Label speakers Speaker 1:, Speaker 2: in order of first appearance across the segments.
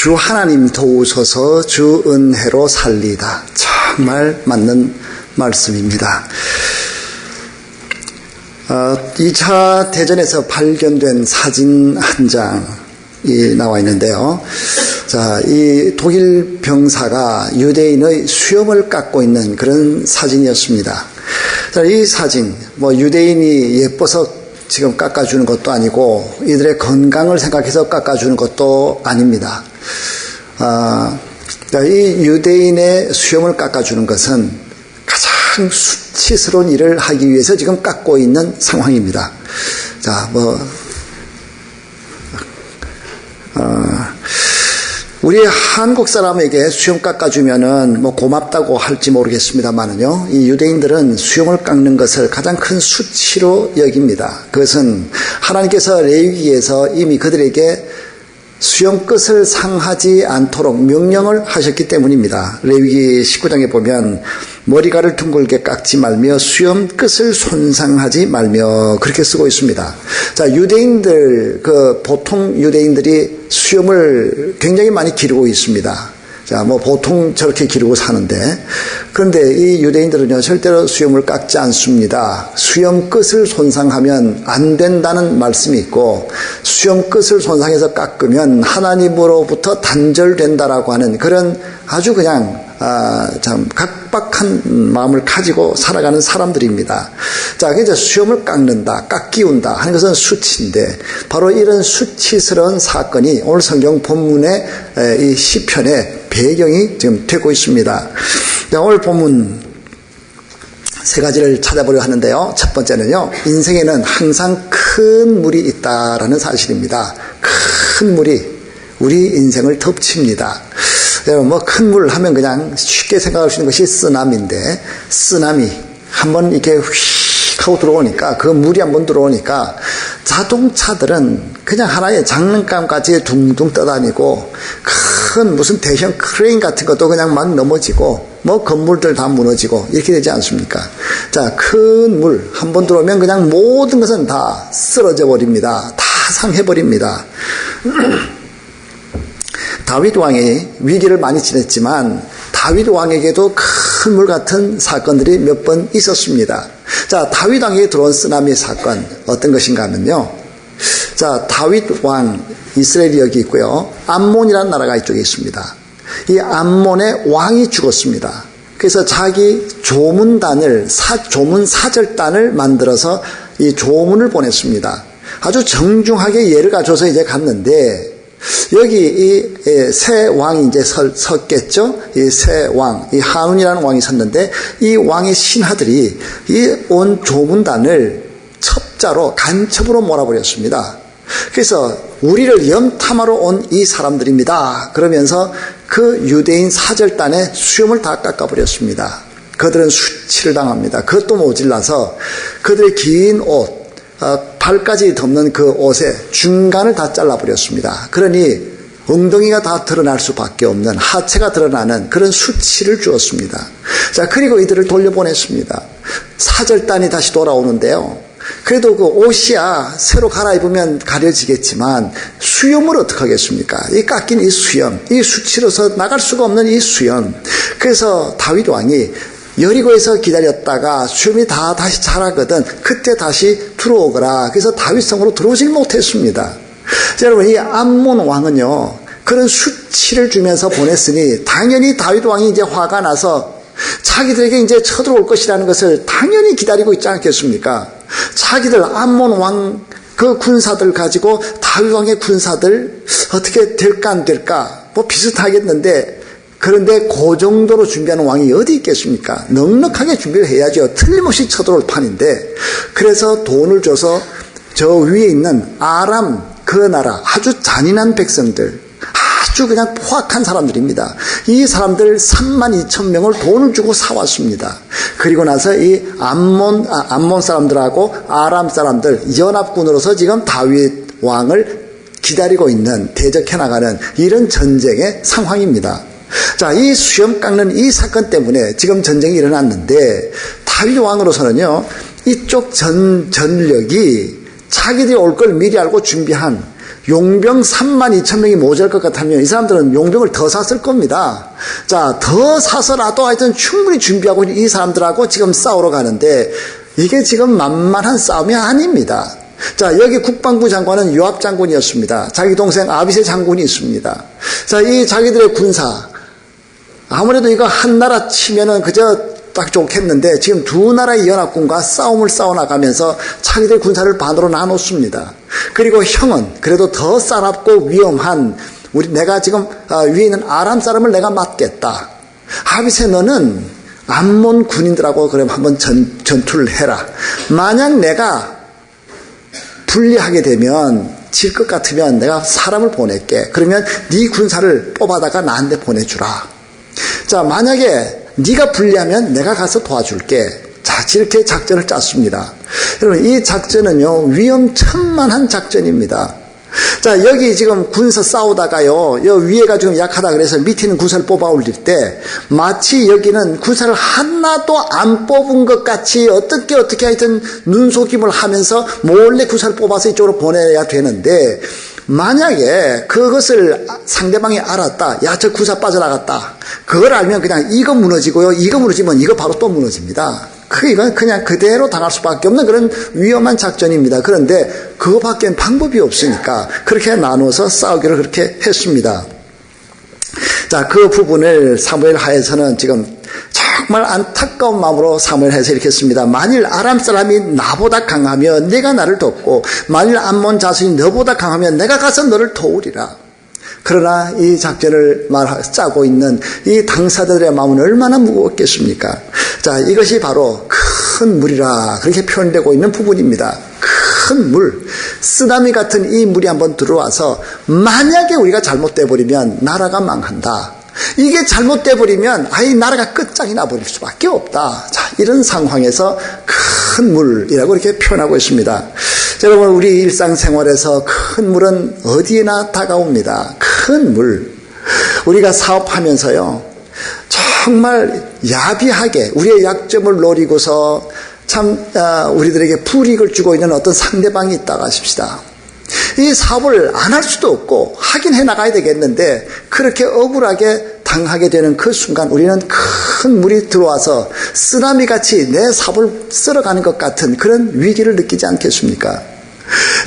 Speaker 1: 주 하나님 도우소서 주 은혜로 살리다. 정말 맞는 말씀입니다. 2차 대전에서 발견된 사진 한 장이 나와 있는데요. 자, 이 독일 병사가 유대인의 수염을 깎고 있는 그런 사진이었습니다. 자, 이 사진, 유대인이 예뻐서 지금 깎아주는 것도 아니고 이들의 건강을 생각해서 깎아주는 것도 아닙니다. 이 유대인의 수염을 깎아주는 것은 가장 수치스러운 일을 하기 위해서 지금 깎고 있는 상황입니다. 자, 우리 한국 사람에게 수염 깎아주면은 고맙다고 할지 모르겠습니다만은요, 이 유대인들은 수염을 깎는 것을 가장 큰 수치로 여깁니다. 그것은 하나님께서 레위기에서 이미 그들에게 수염 끝을 상하지 않도록 명령을 하셨기 때문입니다. 레위기 19장에 보면 머리카락을 둥글게 깎지 말며 수염 끝을 손상하지 말며 그렇게 쓰고 있습니다. 자, 유대인들, 보통 유대인들이 수염을 굉장히 많이 기르고 있습니다. 자, 보통 저렇게 기르고 사는데, 그런데 이 유대인들은요, 절대로 수염을 깎지 않습니다. 수염 끝을 손상하면 안 된다는 말씀이 있고, 수염 끝을 손상해서 깎으면 하나님으로부터 단절된다라고 하는 그런 아주 그냥, 참, 각박한 마음을 가지고 살아가는 사람들입니다. 자, 이제 수염을 깎는다, 깎기운다 하는 것은 수치인데, 바로 이런 수치스러운 사건이 오늘 성경 본문의 이 시편의 배경이 지금 되고 있습니다. 자, 오늘 본문 세 가지를 찾아보려 하는데요. 첫 번째는요, 인생에는 항상 큰 물이 있다라는 사실입니다. 큰 물이 우리 인생을 덮칩니다. 여러분, 큰 물 하면 그냥 쉽게 생각할 수 있는 것이 쓰나미인데, 쓰나미 한번 이렇게 휙 하고 들어오니까, 그 물이 한번 들어오니까 자동차들은 그냥 하나의 장난감같이 둥둥 떠다니고, 큰 무슨 대형 크레인 같은 것도 그냥 막 넘어지고, 건물들 다 무너지고 이렇게 되지 않습니까? 자, 큰 물 한번 들어오면 그냥 모든 것은 다 쓰러져 버립니다. 다 상해버립니다. 다윗 왕이 위기를 많이 지냈지만 다윗 왕에게도 큰 물 같은 사건들이 몇 번 있었습니다. 자, 다윗 왕에게 들어온 쓰나미 사건 어떤 것인가 하면요. 자, 다윗 왕, 이스라엘이 여기 있고요. 암몬이라는 나라가 이쪽에 있습니다. 이 암몬의 왕이 죽었습니다. 그래서 자기 조문단을, 조문 사절단을 만들어서 이 조문을 보냈습니다. 아주 정중하게 예를 갖춰서 이제 갔는데, 여기 이 새 왕이 이제 섰겠죠? 이 새 왕, 이 한운이라는 왕이 섰는데, 이 왕의 신하들이 이 온 조문단을 첩자로, 간첩으로 몰아버렸습니다. 그래서 우리를 염탐하러 온 이 사람들입니다. 그러면서 그 유대인 사절단의 수염을 다 깎아버렸습니다. 그들은 수치를 당합니다. 그것도 모질라서 그들의 긴 옷, 발까지 덮는 그 옷의 중간을 다 잘라버렸습니다. 그러니 엉덩이가 다 드러날 수밖에 없는, 하체가 드러나는 그런 수치를 주었습니다. 자, 그리고 이들을 돌려보냈습니다. 사절단이 다시 돌아오는데요. 그래도 그 옷이야 새로 갈아입으면 가려지겠지만 수염을 어떻게 하겠습니까? 이 깎인 이 수염, 이 수치로서 나갈 수가 없는 이 수염. 그래서 다윗 왕이 여리고에서 기다렸다가 수염이 다 다시 자라거든 그때 다시 들어오거라. 그래서 다윗성으로 들어오질 못했습니다. 자, 여러분, 이 암몬 왕은요, 그런 수치를 주면서 보냈으니 당연히 다윗 왕이 이제 화가 나서 자기들에게 이제 쳐들어올 것이라는 것을 당연히 기다리고 있지 않겠습니까? 자기들 암몬 왕 그 군사들 가지고 다윗 왕의 군사들 어떻게 될까 안 될까 비슷하겠는데, 그런데 그 정도로 준비하는 왕이 어디 있겠습니까? 넉넉하게 준비를 해야죠. 틀림없이 쳐들어올 판인데, 그래서 돈을 줘서 저 위에 있는 아람 그 나라 아주 잔인한 백성들, 아주 그냥 포악한 사람들입니다. 이 사람들 32,000명을 돈을 주고 사왔습니다. 그리고 나서 이 암몬 사람들하고 아람 사람들 연합군으로서 지금 다윗 왕을 기다리고 있는, 대적해 나가는 이런 전쟁의 상황입니다. 자, 이 수염 깎는 이 사건 때문에 지금 전쟁이 일어났는데, 다윗 왕으로서는요, 이쪽 전력이 자기들이 올 걸 미리 알고 준비한 용병 32,000명이 모자랄 것 같으면 이 사람들은 용병을 더 샀을 겁니다. 자, 더 사서라도 하여튼 충분히 준비하고 이 사람들하고 지금 싸우러 가는데 이게 지금 만만한 싸움이 아닙니다. 자, 여기 국방부 장관은 요압 장군이었습니다. 자기 동생 아비새 장군이 있습니다. 자, 이 자기들의 군사, 아무래도 이거 한 나라 치면은 그저 딱 좋겠는데 지금 두 나라의 연합군과 싸움을 싸워나가면서 자기들 군사를 반으로 나눴습니다. 그리고 형은 그래도 더 싸납고 위험한 내가 지금 위에 있는 아람 사람을 내가 맡겠다. 아비새 너는 암몬 군인들하고 그럼 한번 전투를 해라. 만약 내가 불리하게 되면 질 것 같으면 내가 사람을 보낼게. 그러면 네 군사를 뽑아다가 나한테 보내주라. 자, 만약에 네가 불리하면 내가 가서 도와줄게. 자, 이렇게 작전을 짰습니다. 여러분, 이 작전은요, 위험천만한 작전입니다. 자, 여기 지금 군사 싸우다가요, 여 위에가 좀 약하다 그래서 밑에 있는 군사를 뽑아 올릴 때, 마치 여기는 군사를 하나도 안 뽑은 것 같이 어떻게 하여튼 눈속임을 하면서 몰래 군사를 뽑아서 이쪽으로 보내야 되는데, 만약에 그것을 상대방이 알았다. 야, 저 군사 빠져나갔다. 그걸 알면 그냥 이거 무너지고요. 이거 무너지면 이거 바로 또 무너집니다. 이건 그냥 그대로 당할 수밖에 없는 그런 위험한 작전입니다. 그런데 그거밖에 방법이 없으니까 그렇게 나눠서 싸우기를 그렇게 했습니다. 자, 그 부분을 사무엘 하에서는 지금 정말 안타까운 마음으로 사무엘 하에서 이렇게 했습니다. 만일 아람 사람이 나보다 강하면 내가 나를 돕고 만일 암몬 자손이 너보다 강하면 내가 가서 너를 도우리라. 그러나 이 작전을 짜고 있는 이 당사자들의 마음은 얼마나 무거웠겠습니까? 자, 이것이 바로 큰 물이라 그렇게 표현되고 있는 부분입니다. 큰 물, 쓰나미 같은 이 물이 한번 들어와서 만약에 우리가 잘못돼 버리면 나라가 망한다. 이게 잘못돼 버리면 아이 나라가 끝장이 나버릴 수밖에 없다. 자, 이런 상황에서 큰 물이라고 이렇게 표현하고 있습니다. 자, 여러분, 우리 일상생활에서 큰 물은 어디에나 다가옵니다. 큰 물. 우리가 사업하면서요, 정말 야비하게 우리의 약점을 노리고서 참 우리들에게 불이익을 주고 있는 어떤 상대방이 있다고 하십시다. 이 사업을 안 할 수도 없고 하긴 해나가야 되겠는데 그렇게 억울하게 당하게 되는 그 순간 우리는 큰 물이 들어와서 쓰나미같이 내 사업을 쓸어가는 것 같은 그런 위기를 느끼지 않겠습니까?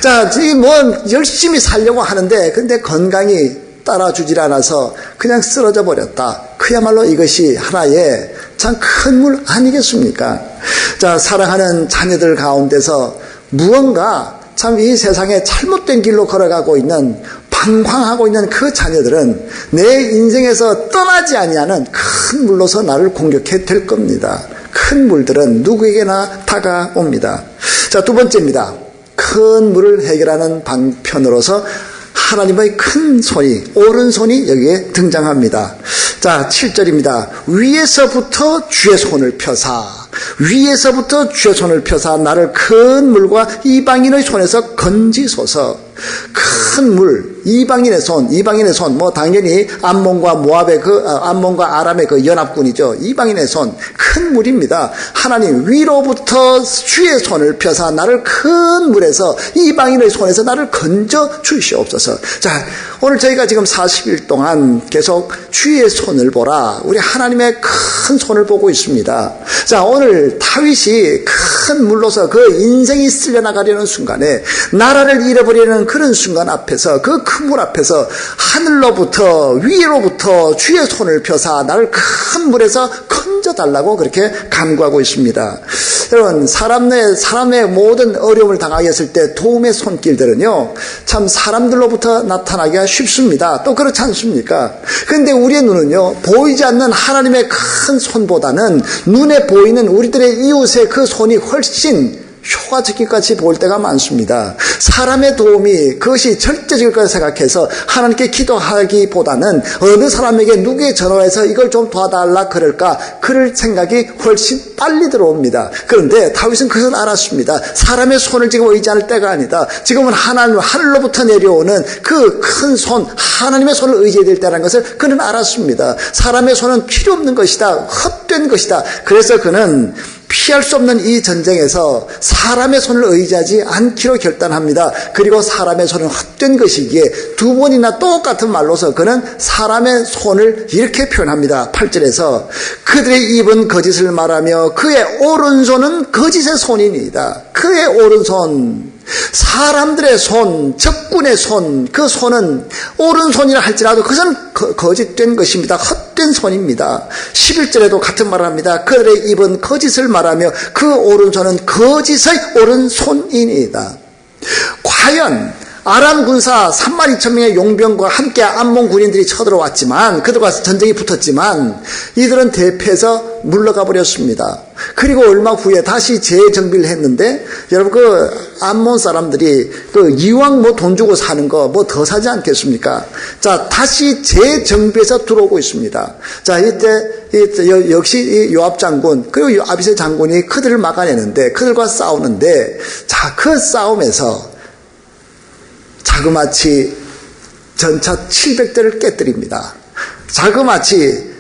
Speaker 1: 자, 지금 뭐 열심히 살려고 하는데 근데 건강이 따라주질 않아서 그냥 쓰러져 버렸다. 그야말로 이것이 하나의 참 큰 물 아니겠습니까? 자, 사랑하는 자녀들 가운데서 무언가 참 이 세상에 잘못된 길로 걸어가고 있는 방황하고 있는 그 자녀들은 내 인생에서 떠나지 아니하는 큰 물로서 나를 공격해 될 겁니다. 큰 물들은 누구에게나 다가옵니다. 자, 두 번째입니다. 큰 물을 해결하는 방편으로서 하나님의 큰 손이, 오른손이 여기에 등장합니다. 자, 7절입니다. 위에서부터 주의 손을 펴사, 위에서부터 주의 손을 펴사 나를 큰 물과 이방인의 손에서 건지소서. 큰 물, 이방인의 손, 뭐 당연히 암몬과 모압의 암몬과 아람의 그 연합군이죠. 이방인의 손, 큰 물입니다. 하나님 위로부터 주의 손을 펴사 나를 큰 물에서 이방인의 손에서 나를 건져 주시옵소서. 자, 오늘 저희가 지금 40일 동안 계속 주의 손을 보라. 우리 하나님의 큰 손을 보고 있습니다. 자, 오늘 다윗이 큰 물로서 그 인생이 쓸려나가려는 순간에 나라를 잃어버리는 그런 순간 앞에서 그 큰 물 앞에서 하늘로부터 위로부터 주의 손을 펴사 나를 큰 물에서 건져달라고 그렇게 간구하고 있습니다. 여러분, 사람의 모든 어려움을 당하였을 때 도움의 손길들은요 참 사람들로부터 나타나기가 쉽습니다. 또 그렇지 않습니까? 그런데 우리의 눈은요 보이지 않는 하나님의 큰 손보다는 눈에 보이는 우리들의 이웃의 그 손이 훨씬 효과적일까지 보일 때가 많습니다. 사람의 도움이 그것이 절대적일 거라 생각해서 하나님께 기도하기보다는 어느 사람에게 누구의 전화해서 이걸 좀 도와달라 그럴까 그럴 생각이 훨씬 빨리 들어옵니다. 그런데 다윗은 그것을 알았습니다. 사람의 손을 지금 의지할 때가 아니다. 지금은 하늘로부터 내려오는 그 큰 손, 하나님의 손을 의지해야 될 때라는 것을 그는 알았습니다. 사람의 손은 필요 없는 것이다. 헛된 것이다. 그래서 그는 피할 수 없는 이 전쟁에서 사람의 손을 의지하지 않기로 결단합니다. 그리고 사람의 손은 헛된 것이기에 두 번이나 똑같은 말로서 그는 사람의 손을 이렇게 표현합니다. 8절에서 그들의 입은 거짓을 말하며 그의 오른손은 거짓의 손이니이다. 그의 오른손, 사람들의 손, 적군의 손, 그 손은 오른손이라 할지라도 그것은 거짓된 것입니다. 헛된 손입니다. 11절에도 같은 말을 합니다. 그들의 입은 거짓을 말하며 그 오른손은 거짓의 오른손이니이다. 과연 아람 군사 32,000명의 용병과 함께 암몬 군인들이 쳐들어왔지만, 그들과 전쟁이 붙었지만 이들은 대패해서 물러가 버렸습니다. 그리고 얼마 후에 다시 재정비를 했는데, 여러분 그 암몬 사람들이 그 이왕 뭐 돈 주고 사는 거 뭐 더 사지 않겠습니까? 자, 다시 재정비해서 들어오고 있습니다. 자, 이때 역시 이 요압 장군 그리고 아비새 장군이 그들을 막아내는데, 그들과 싸우는데, 자, 그 싸움에서 자그마치 전차 700대를 깨뜨립니다. 자그마치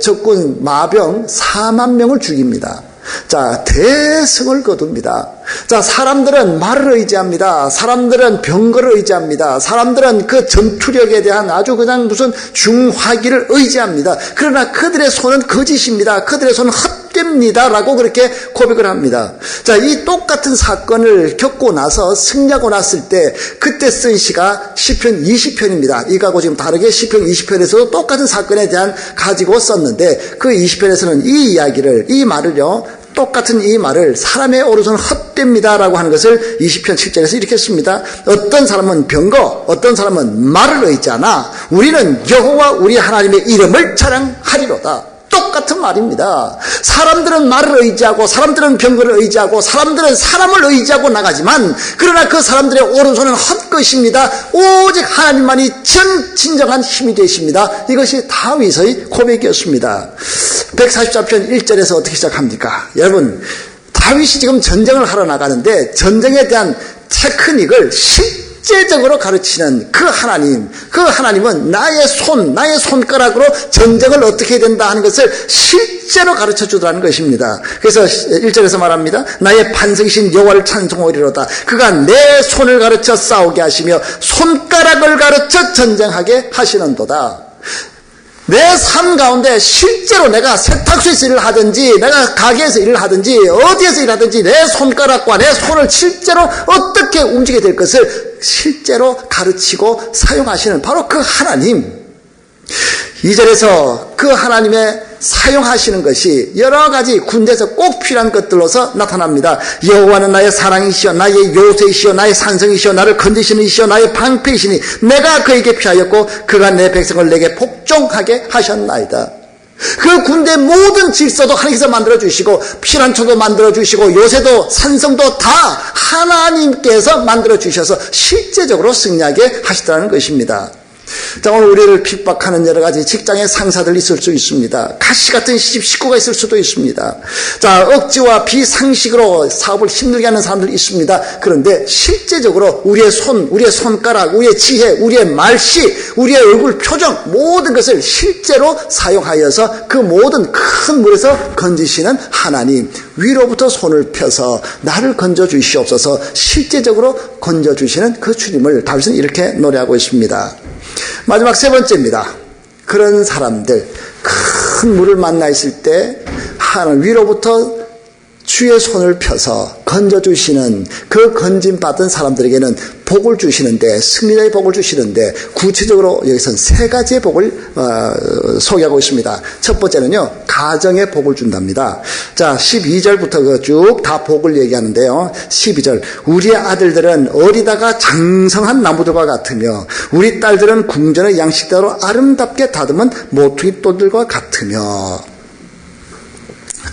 Speaker 1: 적군 마병 4만 명을 죽입니다. 자, 대승을 거둡니다. 자, 사람들은 말을 의지합니다. 사람들은 병거를 의지합니다. 사람들은 그 전투력에 대한 아주 그냥 무슨 중화기를 의지합니다. 그러나 그들의 손은 거짓입니다. 그들의 손은 헛됩니다. 라고 그렇게 고백을 합니다. 자, 이 똑같은 사건을 겪고 나서 승리하고 났을 때 그때 쓴 시가 시편 20편입니다. 이거하고 지금 다르게 시편 20편에서도 똑같은 사건에 대한 가지고 썼는데, 그 20편에서는 이 이야기를, 이 말을요, 똑같은 이 말을 사람의 오른손은 헛됩니다 라고 하는 것을 20편 7절에서 이렇게 씁니다. 어떤 사람은 병거, 어떤 사람은 말을 의지하나 우리는 여호와 우리 하나님의 이름을 자랑하리로다. 똑같은 말입니다. 사람들은 말을 의지하고, 사람들은 병거를 의지하고, 사람들은 사람을 의지하고 나가지만, 그러나 그 사람들의 오른손은 헛것입니다. 오직 하나님만이 진정한 힘이 되십니다. 이것이 다윗의 고백이었습니다. 144편 1절에서 어떻게 시작합니까? 여러분, 다윗이 지금 전쟁을 하러 나가는데 전쟁에 대한 테크닉을 실제적으로 가르치는 그 하나님은 나의 손가락으로 전쟁을 어떻게 해야 된다 하는 것을 실제로 가르쳐 주더라는 것입니다. 그래서 1절에서 말합니다. 나의 반석이신 여호와를 찬송하리로다. 그가 내 손을 가르쳐 싸우게 하시며 손가락을 가르쳐 전쟁하게 하시는도다. 내 삶 가운데 실제로 내가 세탁소에서 일을 하든지, 내가 가게에서 일을 하든지, 어디에서 일하든지 내 손가락과 내 손을 실제로 어떻게 움직여야 될 것을 실제로 가르치고 사용하시는 바로 그 하나님. 2절에서 그 하나님의 사용하시는 것이 여러 가지 군대에서 꼭 필요한 것들로서 나타납니다. 여호와는 나의 사랑이시여, 나의 요새이시여, 나의 산성이시여, 나를 건지시는 이시여, 나의 방패이시니 내가 그에게 피하였고 그가 내 백성을 내게 복종하게 하셨나이다. 그 군대 모든 질서도 하나님께서 만들어주시고, 피난처도 만들어주시고, 요새도 산성도 다 하나님께서 만들어주셔서 실제적으로 승리하게 하시다는 것입니다. 자, 오늘 우리를 핍박하는 여러 가지 직장의 상사들 있을 수 있습니다. 가시 같은 시집 식구가 있을 수도 있습니다. 자, 억지와 비상식으로 사업을 힘들게 하는 사람들이 있습니다. 그런데 실제적으로 우리의 손, 우리의 손가락, 우리의 지혜, 우리의 말씨, 우리의 얼굴 표정 모든 것을 실제로 사용하여서 그 모든 큰 물에서 건지시는 하나님, 위로부터 손을 펴서 나를 건져주시옵소서 실제적으로 건져주시는 그 주님을 다윗은 이렇게 노래하고 있습니다. 마지막 세 번째입니다. 그런 사람들, 큰 물을 만나 있을 때 하나님 위로부터 주의 손을 펴서 건져주시는 그 건짐받은 사람들에게는 복을 주시는데, 승리의 복을 주시는데, 구체적으로 여기서는 세 가지의 복을 소개하고 있습니다. 첫 번째는요, 가정의 복을 준답니다. 자, 12절부터 쭉 다 복을 얘기하는데요. 12절, 우리의 아들들은 어리다가 장성한 나무들과 같으며 우리 딸들은 궁전의 양식대로 아름답게 다듬은 모퉁이 돌들과 같으며.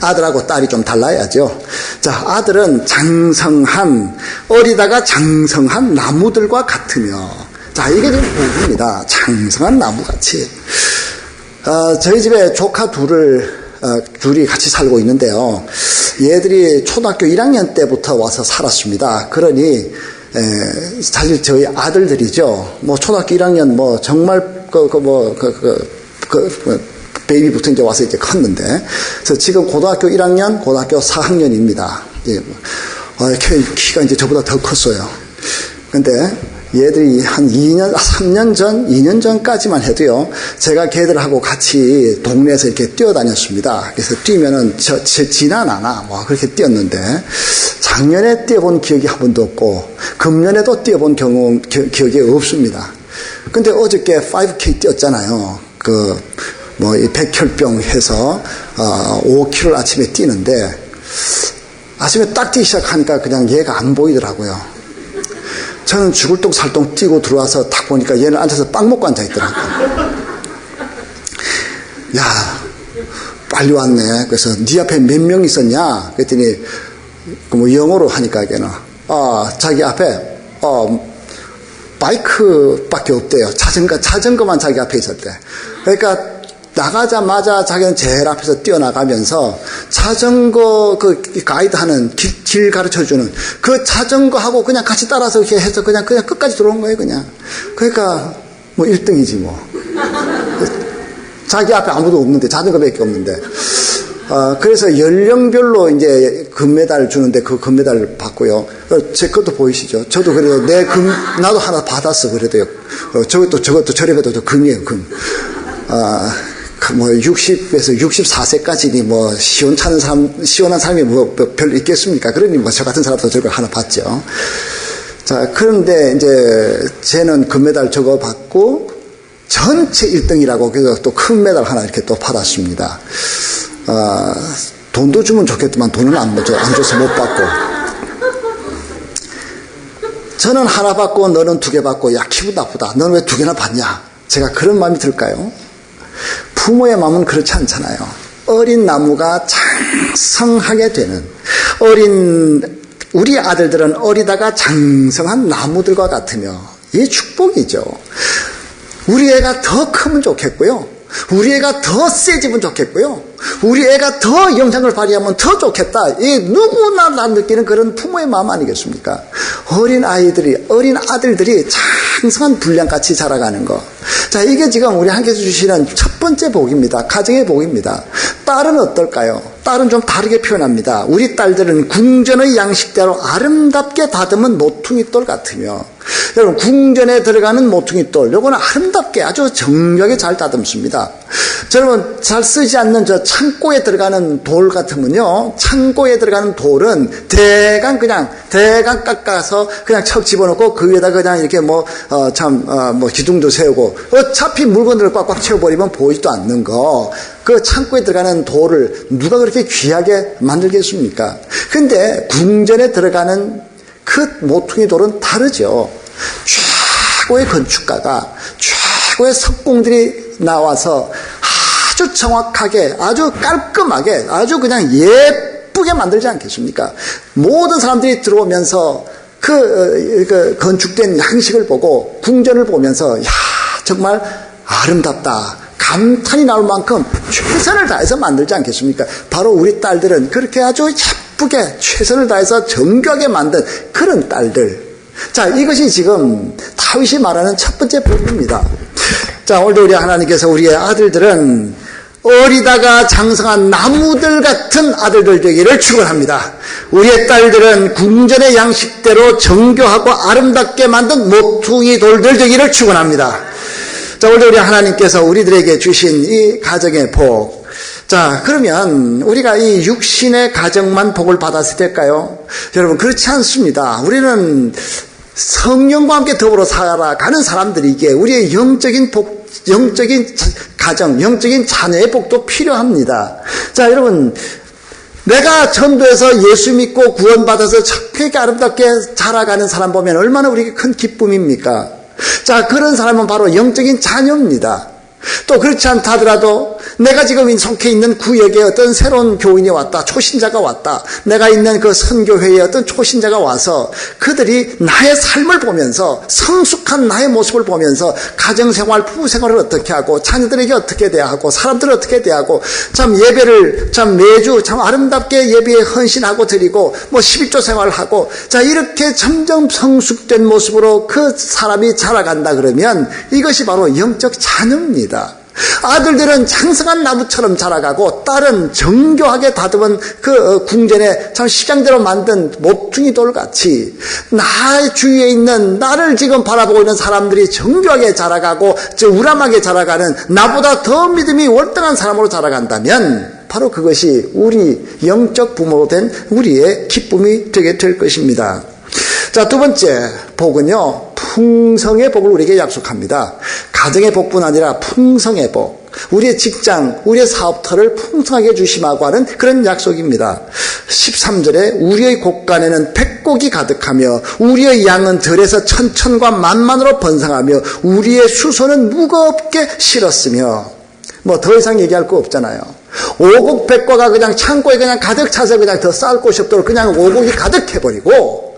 Speaker 1: 아들하고 딸이 좀 달라야죠. 자, 아들은 장성한, 어리다가 장성한 나무들과 같으며. 자, 이게 지금 복입니다. 장성한 나무같이. 저희 집에 조카 둘이 같이 살고 있는데요. 얘들이 초등학교 1학년 때부터 와서 살았습니다. 그러니, 사실 저희 아들들이죠. 뭐, 초등학교 1학년, 뭐, 정말, 베이비부터 이제 와서 이제 컸는데, 그래서 지금 고등학교 1학년, 고등학교 4학년입니다. 예, 키가 이제 저보다 더 컸어요. 근데 얘들이 한 2년 전까지만 해도요, 제가 걔들하고 같이 동네에서 이렇게 뛰어다녔습니다. 그래서 뛰면은 지나나나, 뭐, 그렇게 뛰었는데, 작년에 뛰어본 기억이 한 번도 없고, 금년에도 뛰어본 기억이 없습니다. 근데 어저께 5K 뛰었잖아요. 이 백혈병 해서, 5km 아침에 뛰는데, 아침에 딱 뛰기 시작하니까 그냥 얘가 안 보이더라고요. 저는 죽을 똥 살똥 뛰고 들어와서 딱 보니까 얘는 앉아서 빵 먹고 앉아있더라고요. 야, 빨리 왔네. 그래서 네 앞에 몇 명 있었냐? 그랬더니 뭐 영어로 하니까 걔는 자기 앞에 바이크밖에 없대요. 자전거만 자기 앞에 있었대. 그러니까 나가자마자 자기는 제일 앞에서 뛰어나가면서 자전거 가이드 하는 길 가르쳐주는 그 자전거하고 그냥 같이 따라서 이렇게 해서 그냥 끝까지 들어온 거예요, 그냥. 그러니까 뭐 1등이지 뭐. 자기 앞에 아무도 없는데, 자전거밖에 없는데. 그래서 연령별로 이제 금메달 주는데 그 금메달 받고요. 제 것도 보이시죠? 저도 그래도 나도 하나 받았어, 그래도요. 저것도 저래도 금이에요, 금. 60에서 64세까지니 뭐 시원한 사람이 뭐 별로 있겠습니까? 그러니 뭐 저 같은 사람도 저걸 하나 받죠. 자, 그런데 이제 쟤는 금메달 저거 받고 전체 1등이라고 그래서 또 큰 메달 하나 이렇게 또 받았습니다. 돈도 주면 좋겠지만 돈은 안 줘서 못 받고. 저는 하나 받고 너는 2개 받고, 야, 기분 나쁘다. 너는 왜 2개나 받냐? 제가 그런 마음이 들까요? 부모의 마음은 그렇지 않잖아요. 어린 나무가 장성하게 되는, 우리 아들들은 어리다가 장성한 나무들과 같으며, 이게 축복이죠. 우리 애가 더 크면 좋겠고요. 우리 애가 더 세지면 좋겠고요. 우리 애가 더 영향을 발휘하면 더 좋겠다. 이 누구나 다 느끼는 그런 부모의 마음 아니겠습니까? 어린 아들들이 장성한 분량같이 자라가는 거. 자, 이게 지금 우리 하나님께서 주시는 첫 번째 복입니다. 가정의 복입니다. 딸은 어떨까요? 딸은 좀 다르게 표현합니다. 우리 딸들은 궁전의 양식대로 아름답게 다듬은 모퉁이돌 같으며, 여러분, 궁전에 들어가는 모퉁이돌, 요거는 아름답게 아주 정교하게 잘 다듬습니다. 여러분, 잘 쓰지 않는 저 창고에 들어가는 돌 같으면요, 창고에 들어가는 돌은 대강 깎아서 그냥 척 집어넣고 그 위에다가 그냥 이렇게 기둥도 세우고, 어차피 물건들을 꽉꽉 채워버리면 보이지도 않는 거, 그 창고에 들어가는 돌을 누가 그렇게 귀하게 만들겠습니까? 근데 궁전에 들어가는 그 모퉁이 돌은 다르죠. 최고의 건축가가, 최고의 석공들이 나와서 아주 정확하게, 아주 깔끔하게, 아주 그냥 예쁘게 만들지 않겠습니까? 모든 사람들이 들어오면서 그 건축된 양식을 보고, 궁전을 보면서, 야, 정말 아름답다. 감탄이 나올 만큼 최선을 다해서 만들지 않겠습니까? 바로 우리 딸들은 그렇게 아주 예쁘게 최선을 다해서 정교하게 만든 그런 딸들. 자, 이것이 지금 다윗이 말하는 첫 번째 복입니다. 자, 오늘도 우리 하나님께서 우리의 아들들은 어리다가 장성한 나무들 같은 아들들 되기를 축원합니다. 우리의 딸들은 궁전의 양식대로 정교하고 아름답게 만든 모퉁이 돌들 되기를 축원합니다. 자, 오늘도 우리 하나님께서 우리들에게 주신 이 가정의 복. 자, 그러면 우리가 이 육신의 가정만 복을 받았을 될까요? 여러분, 그렇지 않습니다. 우리는 성령과 함께 더불어 살아가는 사람들이기에 우리의 영적인 복, 영적인 가정, 영적인 자녀의 복도 필요합니다. 자, 여러분, 내가 전도해서 예수 믿고 구원받아서 그렇게 아름답게 자라가는 사람 보면 얼마나 우리에게 큰 기쁨입니까? 자, 그런 사람은 바로 영적인 자녀입니다. 또 그렇지 않다 하더라도 내가 지금 속해 있는 구역에 어떤 새로운 교인이 왔다, 초신자가 왔다, 내가 있는 그 선교회에 어떤 초신자가 와서 그들이 나의 삶을 보면서, 성숙한 나의 모습을 보면서 가정생활, 부부생활을 어떻게 하고, 자녀들에게 어떻게 대하고, 사람들을 어떻게 대하고, 참 예배를 참 매주 참 아름답게 예배에 헌신하고 드리고, 11조 생활을 하고, 자, 이렇게 점점 성숙된 모습으로 그 사람이 자라간다 그러면 이것이 바로 영적 자녀입니다. 아들들은 장성한 나무처럼 자라가고 딸은 정교하게 다듬은 그 궁전에 참 시장대로 만든 몹퉁이 돌같이 나의 주위에 있는 나를 지금 바라보고 있는 사람들이 정교하게 자라가고 우람하게 자라가는 나보다 더 믿음이 월등한 사람으로 자라간다면 바로 그것이 우리 영적 부모가 된 우리의 기쁨이 되게 될 것입니다. 자, 두 번째 복은요, 풍성의 복을 우리에게 약속합니다. 가정의 복뿐 아니라 풍성의 복, 우리의 직장, 우리의 사업터를 풍성하게 주심하고 하는 그런 약속입니다. 13절에 우리의 곳간에는 백곡이 가득하며 우리의 양은 들에서 천천과 만만으로 번성하며 우리의 수소는 무겁게 실었으며, 뭐 더 이상 얘기할 거 없잖아요. 오곡백과가 그냥 창고에 그냥 가득 차서 그냥 더 쌓을 곳이 없도록 그냥 오곡이 가득해버리고,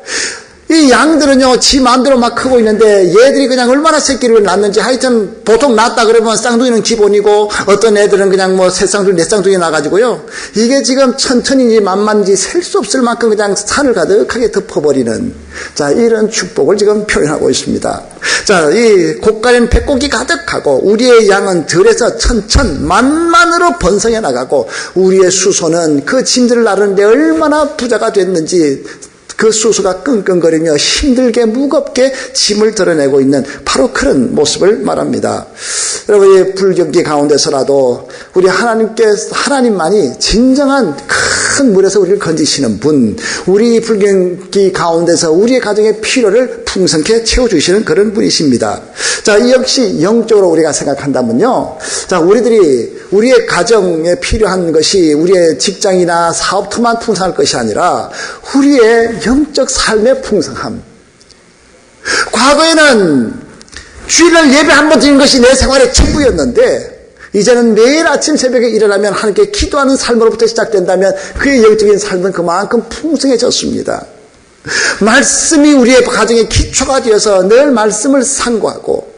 Speaker 1: 이 양들은요, 지 마음대로 막 크고 있는데 얘들이 그냥 얼마나 새끼를 낳는지, 하여튼 보통 낳았다 그러면 쌍둥이는 기본이고 어떤 애들은 그냥 뭐 세 쌍둥이, 네 쌍둥이 나가지고요. 이게 지금 천천인지 만만인지 셀 수 없을 만큼 그냥 산을 가득하게 덮어버리는, 자, 이런 축복을 지금 표현하고 있습니다. 자, 이 곳간에는 백곡이 가득하고 우리의 양은 들에서 천천 만만으로 번성해 나가고 우리의 수소는 그 짐들을 나르는데 얼마나 부자가 됐는지 그 수소가 끙끙거리며 힘들게 무겁게 짐을 드러내고 있는 바로 그런 모습을 말합니다. 여러분, 이 불경기 가운데서라도 우리 하나님만이 진정한 큰 물에서 우리를 건지시는 분, 우리 불경기 가운데서 우리의 가정의 필요를 풍성케 채워주시는 그런 분이십니다. 자, 이 역시 영적으로 우리가 생각한다면요, 자, 우리의 가정에 필요한 것이 우리의 직장이나 사업터만 풍성할 것이 아니라 우리의 영적 삶의 풍성함. 과거에는 주일날 예배 한 번 드리는 것이 내 생활의 전부였는데 이제는 매일 아침 새벽에 일어나면 하나님께 기도하는 삶으로부터 시작된다면 그의 영적인 삶은 그만큼 풍성해졌습니다. 말씀이 우리의 가정의 기초가 되어서 늘 말씀을 상고하고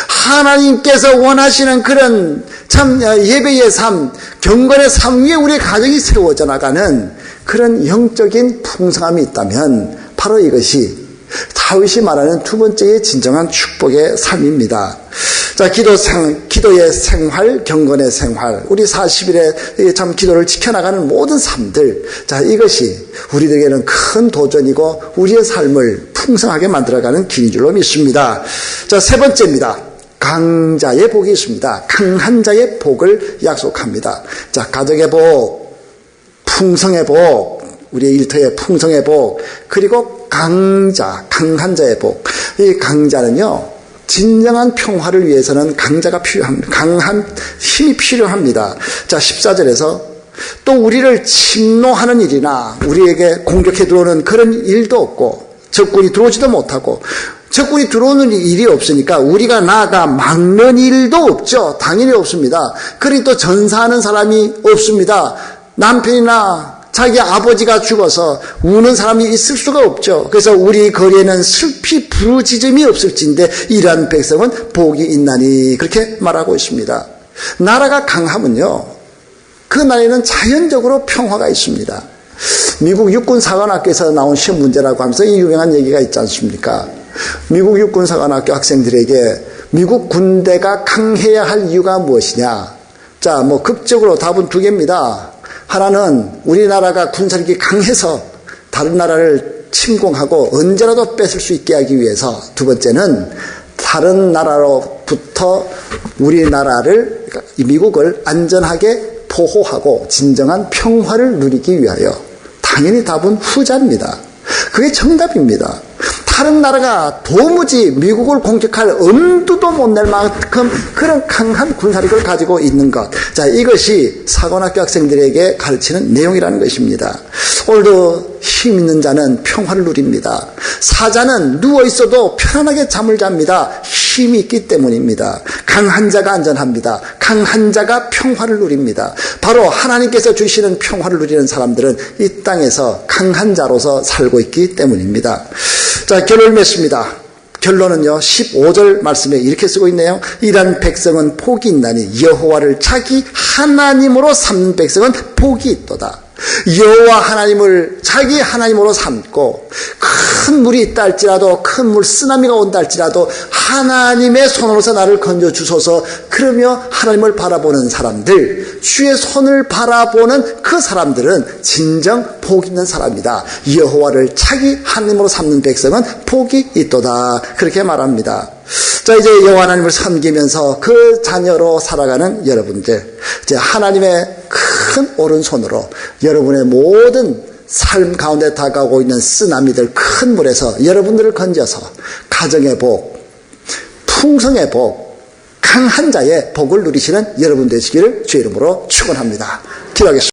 Speaker 1: 하나님께서 원하시는 그런 참 예배의 삶, 경건의 삶 위에 우리의 가정이 세워져 나가는 그런 영적인 풍성함이 있다면 바로 이것이 다윗이 말하는 두 번째의 진정한 축복의 삶입니다. 자, 기도의 생활, 경건의 생활, 우리 40일에 참 기도를 지켜나가는 모든 삶들, 자, 이것이 우리들에게는 큰 도전이고 우리의 삶을 풍성하게 만들어가는 길인 줄로 믿습니다. 자, 세 번째입니다. 강자의 복이 있습니다. 강한 자의 복을 약속합니다. 자, 가정의 복, 풍성의 복, 우리의 일터의 풍성의 복, 그리고 강한 자의 복. 이 강자는요, 진정한 평화를 위해서는 강자가 필요합니다. 강한 힘이 필요합니다. 자, 14절에서 또 우리를 침노하는 일이나 우리에게 공격해 들어오는 그런 일도 없고 적군이 들어오지도 못하고 적군이 들어오는 일이 없으니까 우리가 나아가 막는 일도 없죠. 당연히 없습니다. 그리고 또 전사하는 사람이 없습니다. 남편이나 자기 아버지가 죽어서 우는 사람이 있을 수가 없죠. 그래서 우리 거리에는 슬피 부르짖음이 없을진데 이러한 백성은 복이 있나니, 그렇게 말하고 있습니다. 나라가 강하면요, 그 나라에는 자연적으로 평화가 있습니다. 미국 육군사관학교에서 나온 시험 문제라고 하면서 이 유명한 얘기가 있지 않습니까? 미국 육군사관학교 학생들에게 미국 군대가 강해야 할 이유가 무엇이냐? 자, 뭐 극적으로 답은 두 개입니다. 하나는 우리나라가 군사력이 강해서 다른 나라를 침공하고 언제라도 뺏을 수 있게 하기 위해서, 두 번째는 다른 나라로부터 우리나라를, 미국을 안전하게 보호하고 진정한 평화를 누리기 위하여. 당연히 답은 후자입니다. 그게 정답입니다. 다른 나라가 도무지 미국을 공격할 엄두도 못 낼 만큼 그런 강한 군사력을 가지고 있는 것. 자, 이것이 사관학교 학생들에게 가르치는 내용이라는 것입니다. 오늘도 힘 있는 자는 평화를 누립니다. 사자는 누워있어도 편안하게 잠을 잡니다. 힘이 있기 때문입니다. 강한 자가 안전합니다. 강한 자가 평화를 누립니다. 바로 하나님께서 주시는 평화를 누리는 사람들은 이 땅에서 강한 자로서 살고 있기 때문입니다. 자, 결론을 맺습니다. 결론은요, 15절 말씀에 이렇게 쓰고 있네요. 이런 백성은 복이 있나니 여호와를 자기 하나님으로 삼는 백성은 복이 있도다. 여호와 하나님을 자기 하나님으로 삼고 큰 물이 있다 할지라도 큰 물 쓰나미가 온다 할지라도 하나님의 손으로서 나를 건져주소서 그러며 하나님을 바라보는 사람들, 주의 손을 바라보는 그 사람들은 진정 복 있는 사람이다. 여호와를 자기 하나님으로 삼는 백성은 복이 있도다. 그렇게 말합니다. 자, 이제 여호와 하나님을 섬기면서 그 자녀로 살아가는 여러분들, 이제 하나님의 큰 오른손으로 여러분의 모든 삶 가운데 다가오고 있는 쓰나미들, 큰 물에서 여러분들을 건져서 가정의 복, 풍성의 복, 강한 자의 복을 누리시는 여러분 되시기를 주의 이름으로 축원합니다. 기도하겠습니다.